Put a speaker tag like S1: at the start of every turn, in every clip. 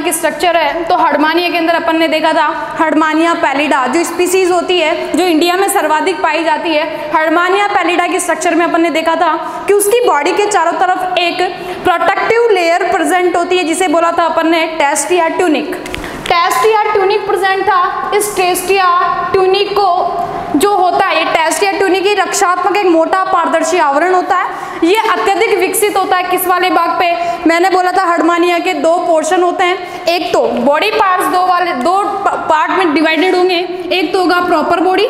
S1: एक स्ट्रक्चर है, तो हर्डमानिया के अंदर अपन ने देखा था हर्डमानिया पैलिडा जो स्पीसीज होती है जो इंडिया में सर्वाधिक पाई जाती है, हर्डमानिया पैलिडा के स्ट्रक्चर में अपन ने देखा था कि उसकी बॉडी के चारों तरफ एक प्रोटेक्टिव लेयर प्रेजेंट होती है जिसे बोला था अपन ने टेस्ट या ट्यूनिक। टेस्ट या ट्यूनिक प्रेजेंट था। इस टेस्ट या ट्यूनिक को जो होता है, ये टेस्ट या ट्यूनिक की रक्षात्मक एक मोटा पारदर्शी आवरण होता है। ये अत्यधिक विकसित होता है किस वाले भाग पे? मैंने बोला था हर्डमानिया के दो पोर्शन होते हैं, एक तो बॉडी पार्ट्स दो पार्ट में डिवाइडेड होंगे, एक तो होगा प्रॉपर बॉडी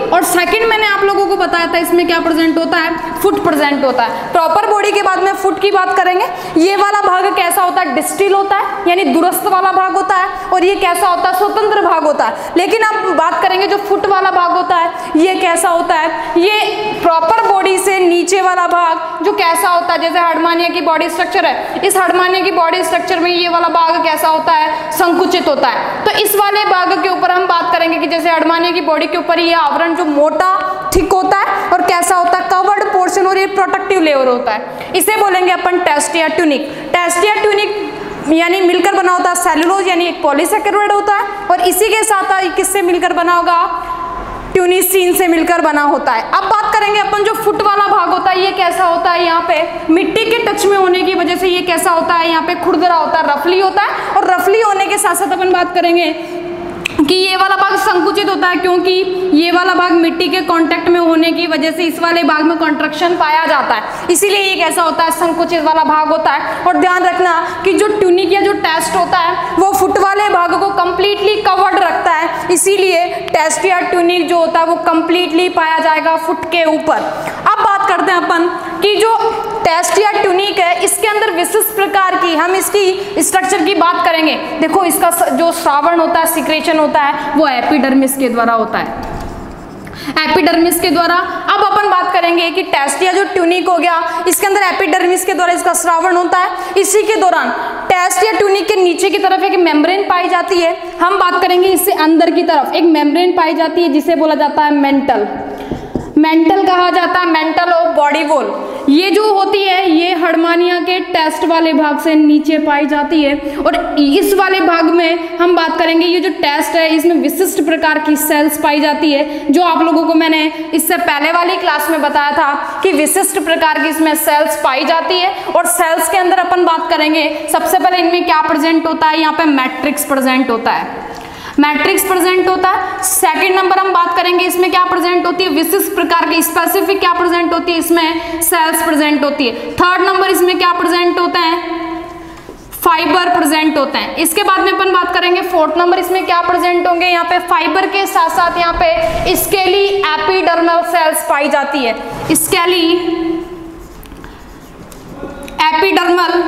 S1: और सेकंड मैंने आप लोगों को बताया था इसमें क्या प्रेजेंट होता है, फुट प्रेजेंट होता है। प्रॉपर बॉडी के बाद में फुट की बात करेंगे। ये वाला भाग कैसा होता है? डिस्टिल होता है यानी दूरस्थ वाला भाग होता है, और ये कैसा होता है? स्वतंत्र भाग होता है। लेकिन अब बात करेंगे जो फुट वाला भाग होता है ये कैसा होता है? ये प्रॉपर बॉडी से नीचे वाला भाग जो कैसा होता है, जैसे हर्डमानिया की बॉडी स्ट्रक्चर है, इस हर्डमानिया की बॉडी स्ट्रक्चर में ये वाला भाग कैसा होता है? संकुचित होता है। तो इस वाले भाग के ऊपर हम बात करेंगे कि जैसे हर्डमानिया की बॉडी के ऊपर ये आवरण जो मोटा थिक होता है और कैसा होता है? कवर्ड पोर्शन और ये प्रोटेक्टिव लेयर होता है, इसे बोलेंगे अपन टेस्ट या ट्यूनिक। टेस्ट या ट्यूनिक यानी मिलकर बना होता है सेलुलोज यानी एक पॉलीसेकेराइड होता है, और इसी के साथ किससे मिलकर बना होगा? ट्यूनिसिन से मिलकर बना होता है। अब बात करेंगे अपन जो फुट वाला भाग होता है ये कैसा होता है? यहाँ पे मिट्टी के टच में होने की वजह से ये कैसा होता है? यहाँ पे खुरदरा होता है, रफली होता है, और रफली होने के साथ साथ अपन बात करेंगे कि ये वाला भाग संकुचित होता है क्योंकि ये वाला भाग मिट्टी के कांटेक्ट में होने की वजह से इस वाले भाग में कॉन्ट्रैक्शन पाया जाता है, इसीलिए ये कैसा होता है? संकुचित वाला भाग होता है। और ध्यान रखना कि जो ट्यूनिक या जो टेस्ट होता है वो फुट वाले भाग को कंप्लीटली कवर्ड रखता है, इसीलिए टेस्ट या ट्यूनिक जो होता है वो कंप्लीटली पाया जाएगा फुट के ऊपर। अब बात करते हैं अपन कि जो टेस्ट या ट्यूनिक है इसके अंदर विशिष्ट प्रकार की हम इसकी स्ट्रक्चर की बात करेंगे। देखो इसका जो श्रावण होता है, सिक्रेशन होता है, वो एपिडर्मिस के द्वारा होता है, एपिडर्मिस के द्वारा। अब अपन बात करेंगे कि टेस्ट या जो ट्यूनिक हो गया इसके अंदर एपिडर्मिस के द्वारा इसका श्रावण होता है। इसी के दौरान टेस्ट या ट्यूनिक के नीचे की तरफ एक मेम्ब्रेन पाई जाती है। हम बात करेंगे इससे अंदर की तरफ एक मेम्ब्रेन पाई जाती है जिसे बोला जाता है मेंटल कहा जाता है, मेंटल ऑफ बॉडी वॉल। ये जो होती है ये हर्डमानिया के टेस्ट वाले भाग से नीचे पाई जाती है, और इस वाले भाग में हम बात करेंगे ये जो टेस्ट है इसमें विशिष्ट प्रकार की सेल्स पाई जाती है, जो आप लोगों को मैंने इससे पहले वाली क्लास में बताया था कि विशिष्ट प्रकार की इसमें सेल्स पाई जाती है। और सेल्स के अंदर अपन बात करेंगे सबसे पहले इनमें क्या प्रेजेंट होता है? यहाँ पे मैट्रिक्स प्रेजेंट होता है, मैट्रिक्स प्रेजेंट होता है। सेकंड नंबर हम बात करेंगे इसमें क्या प्रेजेंट होती है? विशिष्ट प्रकार की स्पेसिफिक क्या प्रेजेंट होती है? इसमें सेल्स प्रेजेंट होती है। थर्ड नंबर इसमें क्या प्रेजेंट होता है? फाइबर प्रेजेंट होते हैं। इसके बाद में अपन बात करेंगे फोर्थ नंबर इसमें क्या प्रेजेंट होंगे? यहाँ पे फाइबर के साथ साथ यहाँ पे स्केली एपिडर्मल सेल्स पाई जाती है, स्केली एपिडर्मल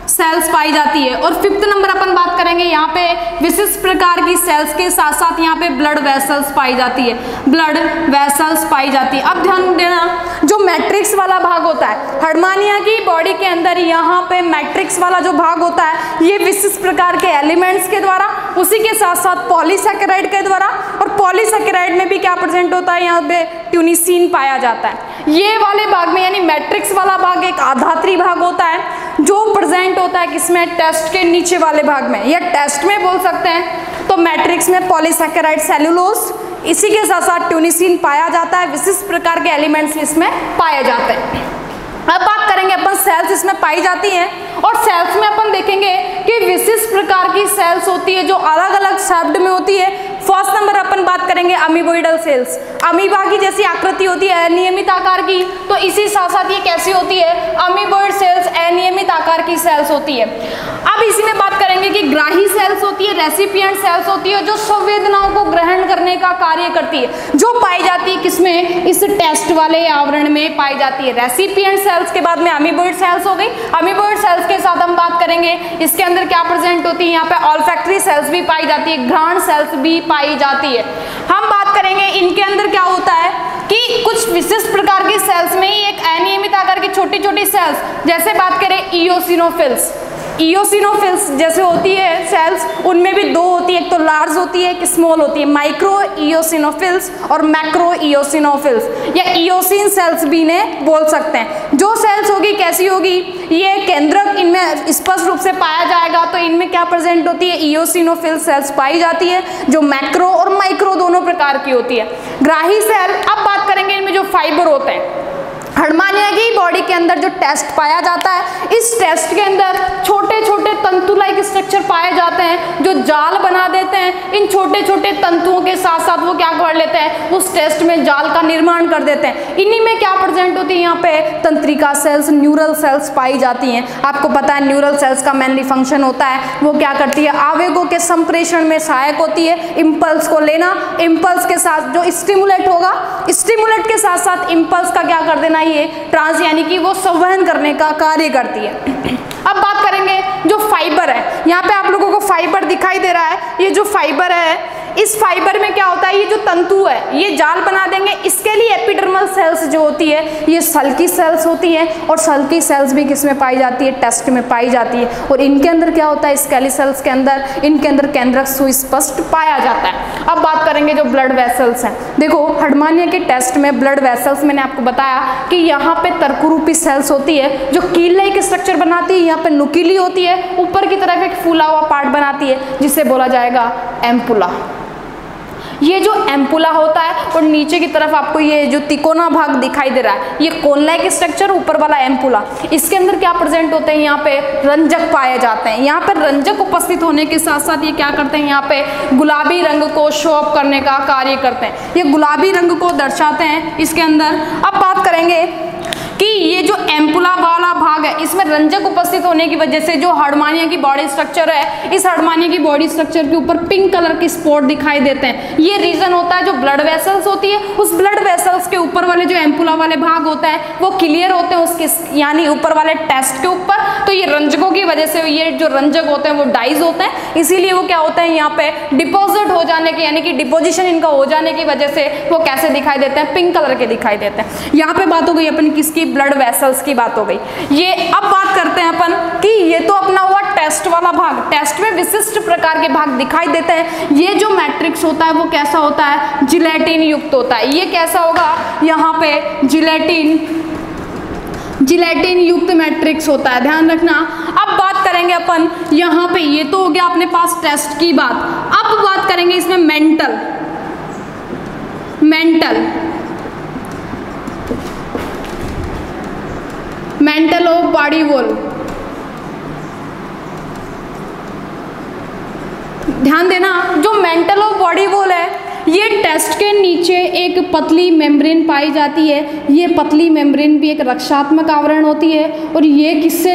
S1: सेल्स पाई जाती है। और फिफ्थ नंबर अपन बात करेंगे यहाँ पे विशिष्ट प्रकार की सेल्स के साथ साथ यहाँ पे ब्लड वेसल्स पाई जाती है, ब्लड वेसल्स पाई जाती है। अब ध्यान देना जो मैट्रिक्स वाला भाग होता है हर्डमानिया की बॉडी के अंदर, यहाँ पे मैट्रिक्स वाला जो भाग होता है ये विशिष्ट प्रकार के एलिमेंट्स के द्वारा, उसी के साथ साथ पॉलीसेकेराइड के द्वारा, और पॉलीसेकेराइड में भी क्या प्रेजेंट होता है? यहाँ पे ट्यूनिसिन पाया जाता है। ये वाले भाग में यानी मैट्रिक्स वाला भाग एक आधात्री भाग होता है जो प्रेजेंट होता है किसमें? टेस्ट के नीचे वाले भाग में, या टेस्ट में बोल सकते हैं। तो मैट्रिक्स में पॉलीसेकेराइड, सेलुलोज, इसी के साथ साथ ट्यूनिसिन पाया जाता है, विशिष्ट प्रकार के एलिमेंट्स इसमें पाए जाते हैं। अब बात करेंगे अपन सेल्स इसमें पाई जाती हैं, और सेल्स में अपन देखेंगे कि विशिष्ट प्रकार की सेल्स होती है जो अलग अलग शेप्ड में होती है। फर्स्ट नंबर अपन बात करेंगे अमीबोइडल सेल्स, अमीबा की जैसी आकृति होती है अनियमित आकार की, तो इसी साथ साथ ये कैसी होती है? अमीबोइड सेल्स अनियमित आकार की सेल्स होती है। अब इसी में बात करेंगे कि ग्राही सेल्स होती है, रेसिपिएंट सेल्स होती है जो संवेदनाओं को ग्रहण करने का कार्य करती है, जो पाई जाती है किसमें? इस टेस्ट वाले आवरण में पाई जाती है। रेसिपिएंट सेल्स के बाद में अमीबोइड सेल्स हो गई। अमीबोइड सेल्स के साथ हम बात करेंगे इसके अंदर क्या प्रेजेंट होती है? यहाँ पे ऑल्फैक्टरी सेल्स भी पाई जाती है, घ्राण सेल्स भी पाई जाती है। हम बात करेंगे इनके अंदर क्या होता है कि कुछ विशिष्ट प्रकार की सेल्स में ही एक अनियमित आकार की छोटी छोटी सेल्स, जैसे बात करें इओसिनोफिल्स, इओसिनोफिल्स जैसे होती है सेल्स, उनमें भी दो होती है, एक तो लार्ज होती है, एक स्मॉल होती है, माइक्रो इयोसिनोफिल्स और मैक्रो इयोसिनोफिल्स या इयोसिन सेल्स भी इन्हें बोल सकते हैं। जो सेल्स होगी कैसी होगी, ये केंद्रक इनमें स्पष्ट रूप से पाया जाएगा, तो इनमें क्या प्रेजेंट होती है, इयोसिनोफिल सेल्स पाई जाती है, जो मैक्रो और माइक्रो दोनों प्रकार की होती है। ग्राही सेल, अब बात करेंगे इनमें जो फाइबर होते हैं। हर्मानिया की बॉडी के अंदर जो टेस्ट पाया जाता है, इस टेस्ट के अंदर छोटे छोटे तंतु लाइक स्ट्रक्चर पाए जाते हैं जो जाल बना देते हैं। इन छोटे छोटे तंतुओं के साथ साथ वो क्या कर लेते हैं, उस टेस्ट में जाल का निर्माण कर देते हैं। इन्हीं में क्या प्रेजेंट होती है, यहाँ पे तंत्रिका सेल्स, न्यूरल सेल्स पाई जाती हैं। आपको पता है न्यूरल सेल्स का मेनली फंक्शन होता है, वो क्या करती है, आवेगों के संप्रेषण में सहायक होती है, इम्पल्स को लेना, इम्पल्स के साथ जो स्टिमुलेट होगा, स्टिमुलेट के साथ साथ इम्पल्स का क्या कर देना, ये ट्रांस यानी कि वो संवहन करने का कार्य करती है। अब बात करेंगे जो फाइबर है, यहाँ पे आप लोगों को फाइबर दिखाई दे रहा है, ये जो फाइबर है, इस फाइबर में क्या होता है, ये जो तंतु है ये जाल बना देंगे। इसके लिए एपिडर्मल सेल्स जो होती है ये सल्की सेल्स होती हैं, और सल्की सेल्स भी किसमें पाई जाती है, टेस्ट में पाई जाती है। और इनके अंदर क्या होता है, स्केली सेल्स के अंदर, इनके अंदर केंद्रक सुस्पष्ट पाया जाता है। अब बात करेंगे जो ब्लड वेसल्स हैं। देखो हर्मानिया के टेस्ट में ब्लड वेसल्स, मैंने आपको बताया कि यहाँ पे तर्करूपी सेल्स होती है जो कील लाइक स्ट्रक्चर बनाती है, यहाँ पे नुकीली होती है, ऊपर की तरफ एक फूला हुआ पार्ट बनाती है जिसे बोला जाएगा एम्पुला। ये जो एम्पुला होता है और नीचे की तरफ आपको ये जो तिकोना भाग दिखाई दे रहा है, ये कोन लाइक स्ट्रक्चर, ऊपर वाला एम्पुला, इसके अंदर क्या प्रेजेंट होते हैं, यहाँ पे रंजक पाए जाते हैं। यहाँ पे रंजक उपस्थित होने के साथ साथ ये क्या करते हैं, यहाँ पे गुलाबी रंग को शो अप करने का कार्य करते हैं, ये गुलाबी रंग को दर्शाते हैं इसके अंदर। अब बात करेंगे कि ये जो एम्पुला वाला भाग है, इसमें रंजक उपस्थित होने की वजह से जो हर्मानिया की बॉडी स्ट्रक्चर है, इस हर्मानिया की बॉडी स्ट्रक्चर के ऊपर पिंक कलर के स्पॉट दिखाई देते हैं। ये रीजन होता है जो ब्लड वेसल्स होती है, उस ब्लड वेसल्स के ऊपर वाले जो एम्पुला वाले भाग होता है वो क्लियर होते हैं उसके यानी ऊपर वाले टेस्ट के ऊपर। तो ये रंजकों की वजह से ये जो रंजक होते हैं वो डाइज होते हैं, इसीलिए वो क्या होते हैं, यहाँ पे डिपोजिट हो जाने के यानी कि डिपोजिशन इनका हो जाने की वजह से वो कैसे दिखाई देते हैं, पिंक कलर के दिखाई देते हैं। यहाँ पे बात हो गई अपनी किसकी, ब्लड वेसल्स की बात हो गई। ये अब बात करते हैं अपन कि ये तो अपना हुआ टेस्ट वाला भाग, टेस्ट में विशिष्ट प्रकार के भाग दिखाई देते हैं। ये जो मैट्रिक्स होता है वो कैसा होता है, जिलेटिन युक्त होता है। ये कैसा होगा, यहाँ पे जिलेटिन युक्त मैट्रिक्स होता है, ध्यान रखना। अब बात करेंगे अपन यहाँ पे, ये तो हो गया अपने पास टेस्ट की बात। अब बात करेंगे इसमें मेंटल ऑफ बॉडी वॉल। ध्यान देना, जो मेंटल ऑफ बॉडी वॉल है ये टेस्ट के नीचे एक पतली मेम्ब्रेन पाई जाती है। ये पतली मेम्ब्रेन भी एक रक्षात्मक आवरण होती है, और ये किससे,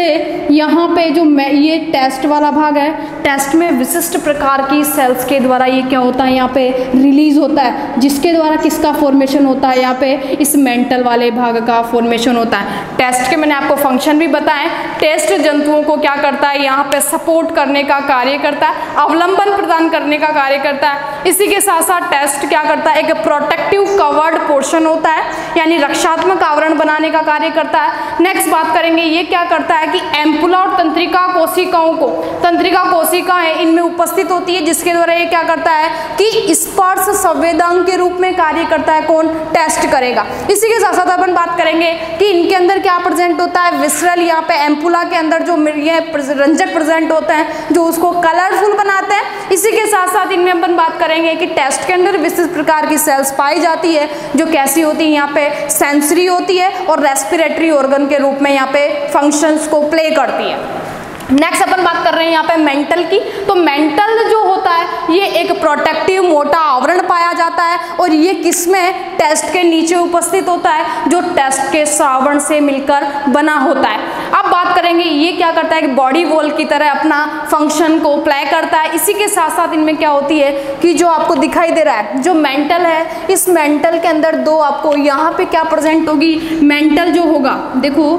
S1: यहाँ पे जो ये टेस्ट वाला भाग है, टेस्ट में विशिष्ट प्रकार की सेल्स के द्वारा ये क्या होता है, यहाँ पे रिलीज होता है, जिसके द्वारा किसका फॉर्मेशन होता है, यहाँ पे इस मेंटल वाले भाग का फॉर्मेशन होता है। टेस्ट के मैंने आपको फंक्शन भी बताए, टेस्ट जंतुओं को क्या करता है, यहाँ पे सपोर्ट करने का कार्य करता है, अवलंबन प्रदान करने का कार्य करता है। इसी के साथ साथ टेस्ट क्या करता है, एक प्रोटेक्टिव कवर्ड पोर्शन होता है, यानी रक्षात्मक आवरण बनाने का कार्य करता है। नेक्स्ट बात करेंगे, ये क्या करता है कि एम्पुला और तंत्रिका कोशिकाओं को, तंत्रिका कोशिकाएं इनमें उपस्थित होती है, जिसके द्वारा ये क्या करता है कि स्पर्श संवेदनांग के रूप में कार्य करता है, कौन, टेस्ट करेगा। इसी के साथ साथ अपन बात करेंगे कि इनके अंदर क्या प्रेजेंट होता है, विसरल, यहाँ पे एम्पुला के अंदर जो ये रंजक प्रेजेंट होते हैं जो उसको कलरफुल बनाते हैं। इसी के साथ साथ इनमें अपन बात करेंगे कि टेस्ट के अंदर विशिष्ट प्रकार की सेल्स पाई जाती है जो कैसी होती है, यहाँ पे सेंसरी होती है और रेस्पिरेटरी ऑर्गन के रूप में यहाँ पे फंक्शंस को प्ले करती है। नेक्स्ट अपन बात कर रहे हैं यहाँ पे मेंटल की। तो मेंटल जो होता है ये एक प्रोटेक्टिव मोटा आवरण पाया जाता है, और ये किसमें, टेस्ट के नीचे उपस्थित होता है जो टेस्ट के श्रावण से मिलकर बना होता है। अब बात करेंगे ये क्या करता है कि बॉडी वॉल की तरह अपना फंक्शन को प्ले करता है। इसी के साथ साथ इनमें क्या होती है कि जो आपको दिखाई दे रहा है जो मेंटल है, इस मेंटल के अंदर दो आपको यहाँ पे क्या प्रेजेंट होगी, मेंटल जो होगा, देखो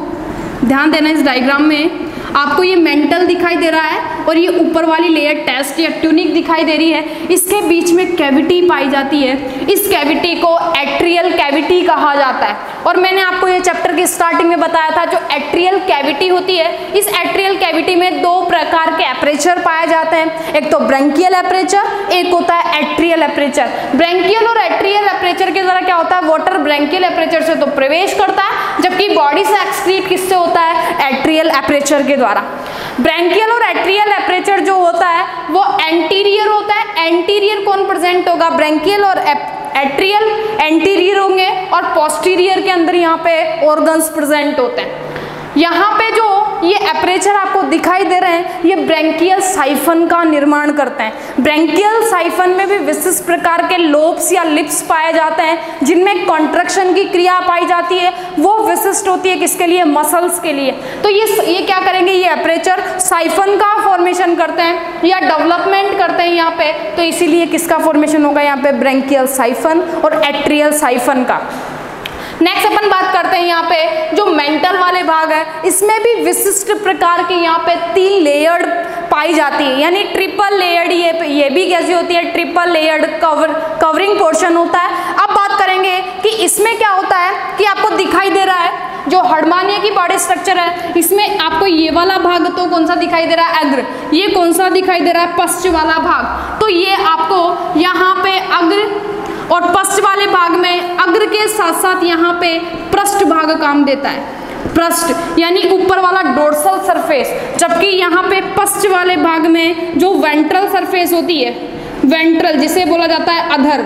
S1: ध्यान देना इस डायग्राम में, आपको ये मेंटल दिखाई दे रहा है और ये ऊपर वाली लेयर टेस्ट या ट्यूनिक दिखाई दे रही है। इसके बीच में कैविटी पाई जाती है, इस कैविटी को एट्रियल कैविटी कहा जाता है। और मैंने आपको ये चैप्टर की स्टार्टिंग में बताया था, जो एट्रियल कैविटी होती है, इस एट्रियल कैविटी में दो प्रकार के एपरेचर पाए जाते हैं, एक तो ब्रैंकियल एपरेचर, एक होता है एट्रियल एपरेचर। ब्रैंकियल और एट्रियल एपरेचर के द्वारा क्या होता है, वाटर ब्रैंकियल एपरेचर से तो प्रवेश करता है, जबकि बॉडी से एक्सक्रीट किससे होता है, एट्रियल एपरेचर के द्वारा। ब्रैंकियल और एट्रियल एपरेचर जो होता है वो एंटीरियर होता है। एंटीरियर कौन प्रेजेंट होगा, ब्रैंकियल और एट्रियल एंटीरियर होंगे और पोस्टीरियर के अंदर यहाँ पे ऑर्गन्स प्रेजेंट होते हैं। यहाँ पे जो ये एपरेचर आपको दिखाई दे रहे हैं, ये ब्रैंकियल साइफन का निर्माण करते हैं। ब्रैंकियल साइफन में भी विशिष्ट प्रकार के लोब्स या लिप्स पाए जाते हैं, जिनमें कॉन्ट्रैक्शन की क्रिया पाई जाती है, वो विशिष्ट होती है किसके लिए, मसल्स के लिए। तो ये क्या करेंगे, ये एपरेचर साइफन का फॉर्मेशन करते हैं या डेवलपमेंट करते हैं यहाँ पे, तो इसीलिए किसका फॉर्मेशन होगा यहाँ पे, ब्रैंकियल साइफन और एट्रियल साइफन का। नेक्स्ट अपन बात करते हैं यहाँ पे जो मेंटल वाले भाग है, इसमें भी विशिष्ट प्रकार की यहाँ पे 3 लेयर्ड पाई जाती है, यानी ट्रिपल लेयर्ड। ये भी कैसी होती है, ट्रिपल लेयर्ड कवरिंग पोर्शन होता है। अब बात करेंगे कि इसमें क्या होता है कि आपको दिखाई दे रहा है जो हर्डमानिया की बॉडी स्ट्रक्चर है, इसमें आपको ये वाला भाग तो कौन सा दिखाई दे रहा है, अग्र। ये कौन सा दिखाई दे रहा है, पश्च वाला भाग। तो ये आपको यहाँ पे अग्र और पश्च वाले भाग में अग्र के साथ साथ यहाँ पे पृष्ठ भाग काम देता है। पृष्ठ यानी ऊपर वाला डोर्सल सरफेस, जबकि यहाँ पे पश्च वाले भाग में जो वेंट्रल सरफेस होती है, वेंट्रल जिसे बोला जाता है अधर,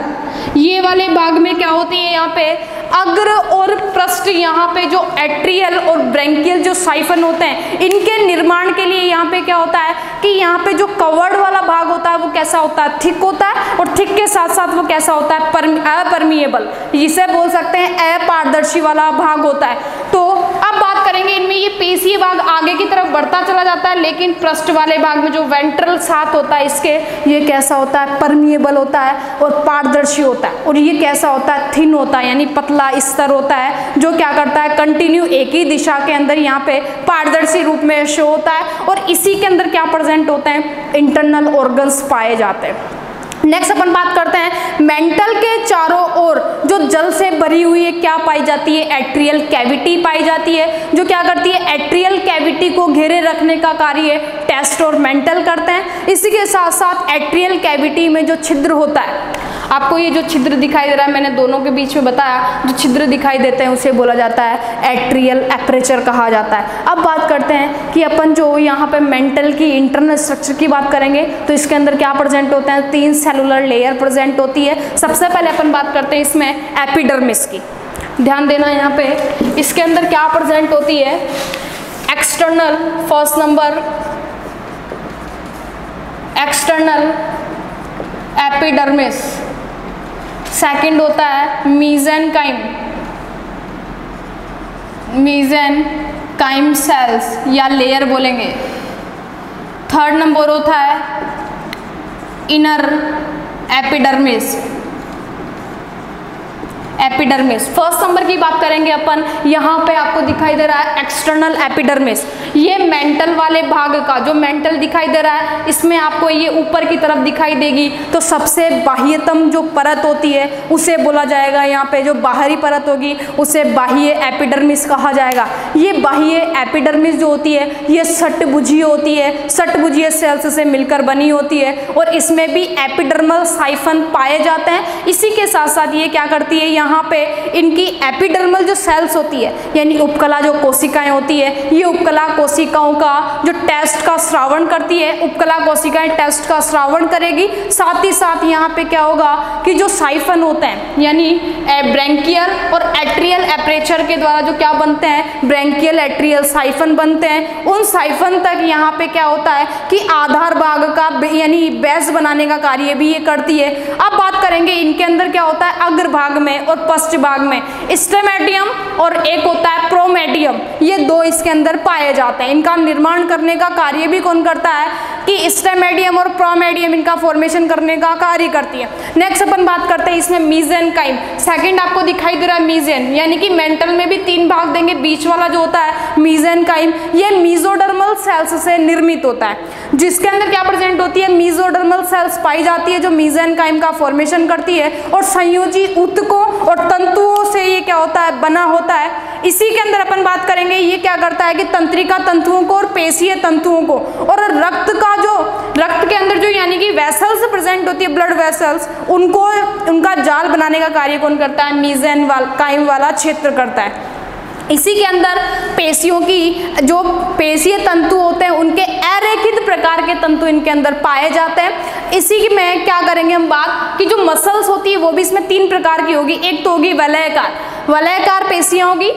S1: ये वाले भाग में क्या होती है, यहाँ पे अग्र और पृष्ठ, यहाँ पे जो एट्रियल और ब्रैंकियल जो साइफन होते हैं, इनके निर्माण के लिए यहाँ पे क्या होता है कि यहाँ पे जो कवर्ड वाला भाग होता है वो कैसा होता है, थिक होता है, और थिक के साथ साथ वो कैसा होता है, अपरमिएबल, जिसे बोल सकते हैं अपारदर्शी वाला भाग होता है। तो अब बात करेंगे इनमें, ये पेशीय भाग आगे की तरफ बढ़ता चला जाता है, लेकिन पृष्ठ वाले भाग में जो वेंट्रल साथ होता है इसके, ये कैसा होता है, परमिएबल होता है और पारदर्शी होता है, और ये कैसा होता है, थिन होता है, यानी पतला स्तर होता है, जो क्या करता है, कंटिन्यू एक ही दिशा के अंदर यहाँ पे पारदर्शी रूप में शो होता है, और इसी के अंदर क्या प्रेजेंट होते हैं, इंटरनल ऑर्गन्स पाए जाते हैं। नेक्स्ट अपन बात करते हैं मेंटल के चारों ओर जो जल से भरी हुई है क्या पाई जाती है, एट्रियल कैविटी पाई जाती है, जो क्या करती है, एट्रियल कैविटी को घेरे रखने का कार्य टेस्ट और मेंटल करते हैं। इसी के साथ साथ एट्रियल कैविटी में जो छिद्र होता है, आपको ये जो छिद्र दिखाई दे रहा है, मैंने दोनों के बीच में बताया, जो छिद्र दिखाई देते हैं उसे बोला जाता है एट्रियल एपरेचर कहा जाता है। अब बात करते हैं कि अपन जो यहाँ पे मेंटल की इंटरनल स्ट्रक्चर की बात करेंगे, तो इसके अंदर क्या प्रेजेंट होते हैं, 3 सेलुलर लेयर प्रेजेंट होती है। सबसे पहले अपन बात करते हैं इसमें एपिडर्मिस की, ध्यान देना यहाँ पे, इसके अंदर क्या प्रेजेंट होती है, external, first number external epidermis, second होता है मीजेनकाइम, मीजेनकाइम सेल्स या लेयर बोलेंगे। थर्ड नंबर होता है inner epidermis, epidermis. First number की बात करेंगे अपन, यहाँ पे आपको दिखाई दे रहा है एक्सटर्नल एपिडर्मिस, ये मेंटल वाले भाग का, जो मेंटल दिखाई दे रहा है इसमें आपको ये ऊपर की तरफ दिखाई देगी, तो सबसे बाह्यतम जो परत होती है उसे बोला जाएगा, यहाँ पे जो बाहरी परत होगी उसे बाह्य एपिडर्मिस कहा जाएगा। ये बाह्य एपिडर्मिस जो होती है ये षटभुजीय होती है, षटभुजीय सेल्स से मिलकर बनी होती है, और इसमें भी एपिडर्मल साइफन पाए जाते हैं। इसी के साथ साथ ये क्या करती है, यहाँ पे इनकी एपिडर्मल जो सेल्स होती है, यानी उपकला जो कोशिकाएं होती है, ये उपकला कोशिकाओं का जो टेस्ट का श्रावण करती है, उपकला कोशिकाएं टेस्ट का श्रावण करेगी। साथ ही साथ यहाँ पे क्या होगा कि जो साइफन होते हैं, यानी ब्रैंकियल और एट्रियल एपरेचर के द्वारा जो क्या बनते हैं, ब्रैंकियल एट्रियल साइफन बनते हैं। उन साइफन तक यहाँ पे क्या होता है कि आधार भाग का यानी बेस बनाने का कार्य भी ये करती है। अब बात करेंगे इनके अंदर क्या होता है, अग्र भाग में और पश्च भाग में स्टेमेडियम और एक होता है प्रोमेडियम, ये दो इसके अंदर पाए जाते हैं। इनका निर्माण करने का कार्य भी कौन करता है कि स्टेमेडियम और प्रोमेडियम इनका फॉर्मेशन करने का कार्य करती है। नेक्स्ट अपन बात करते हैं इसमें मीजेनकाइम, सेकंड आपको दिखाई दे रहा है मीजेन, यानी कि मेंटल में भी 3 भाग देंगे, बीच वाला जो होता है मीजेनकाइम, ये मीजोडर्मल सेल्स से निर्मित होता है, जिसके अंदर क्या प्रेजेंट होती है, मीजोडर्मल सेल्स पाई जाती है जो मीजेनकाइम का फॉर्मेशन करती है और संयोजी ऊतकों और तंतुओं से ये क्या होता है, बना होता है। इसी के अंदर अपन बात करेंगे ये क्या करता है कि तंत्रिका तंतुओं को और पेशीय तंतुओं को और रक्त के अंदर जो यानी कि वेसल्स प्रेजेंट होती है, ब्लड वेसल्स, उनको उनका जाल बनाने का कार्य कौन करता है, मीसेनकाइम वाला क्षेत्र करता है। इसी के अंदर पेशियों की जो पेशीय तंतु होते हैं उनके अरेखित प्रकार के तंतु इनके अंदर पाए जाते हैं। इसी की में क्या करेंगे हम बात कि जो मसल्स होती है वो भी इसमें 3 प्रकार की होगी। एक तो होगी वलयकार पेशियां होगी,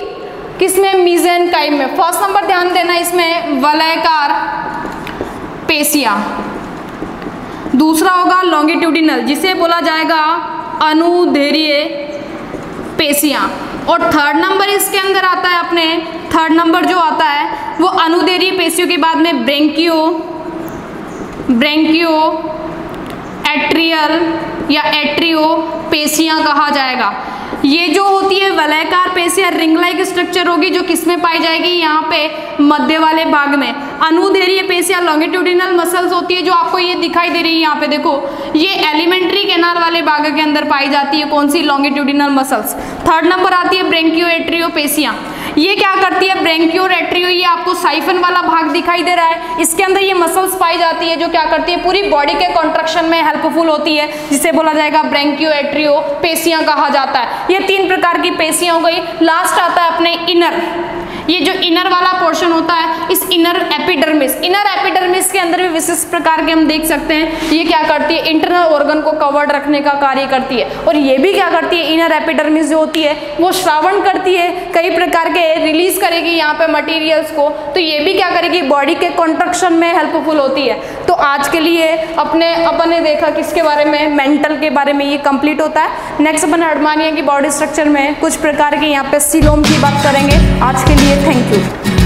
S1: किसमें, मीसेनकाइम में। फर्स्ट नंबर ध्यान देना इसमें, वलयकार पेशियां। दूसरा होगा लॉन्गिट्यूडिनल, जिसे बोला जाएगा अनुदैर्घ्य पेशियां। और थर्ड नंबर इसके अंदर आता है अपने, थर्ड नंबर जो आता है वो अनुदैर्घ्य पेशियों के बाद में ब्रेंकियो एट्रियल या एट्रियो पेशियां कहा जाएगा। ये जो होती है वलयकार पेशियां रिंग लाइक स्ट्रक्चर होगी, जो किसमें पाई जाएगी, यहाँ पे मध्य वाले भाग में। अनुदैर्घ्य पेशियां लॉन्गिट्यूडिनल मसल्स होती है, जो आपको ये दिखाई दे रही है यहाँ पे देखो, ये एलिमेंट्री कैनाल वाले भाग के अंदर पाई जाती है। कौन सी, लॉन्गिट्यूडिनल मसल्स। थर्ड नंबर आती है ब्रेंकियो एट्रियो पेशियां। ये क्या करती है, ब्रेंकियो एट्रियो, ये आपको साइफन वाला भाग दिखाई दे रहा है, इसके अंदर ये मसल्स पाई जाती है जो क्या करती है, पूरी बॉडी के कॉन्ट्रैक्शन में हेल्पफुल होती है, जिसे बोला जाएगा ब्रेंकियो एट्रियो पेशियां कहा जाता है। ये 3 प्रकार की पेशियां हो गई। लास्ट आता है अपने इनर, ये जो इनर वाला पोर्शन होता है, इस इनर एपिडर्मिस के अंदर भी विशिष्ट प्रकार के हम देख सकते हैं। ये क्या करती है, इंटरनल ऑर्गन को कवर्ड रखने का कार्य करती है। और ये भी क्या करती है, इनर एपिडर्मिस जो होती है वो श्रावण करती है, कई प्रकार के रिलीज करेगी यहाँ पे मटेरियल्स को, तो ये भी क्या करेगी, बॉडी के कॉन्ट्रैक्शन में हेल्पफुल होती है। तो आज के लिए अपन ने देखा किसके बारे में, मेंटल के बारे में, ये कंप्लीट होता है। नेक्स्ट अपन हर्टमानिया की बॉडी स्ट्रक्चर में कुछ प्रकार के यहाँ पे सीलोम की बात करेंगे। आज के लिए थैंक यू।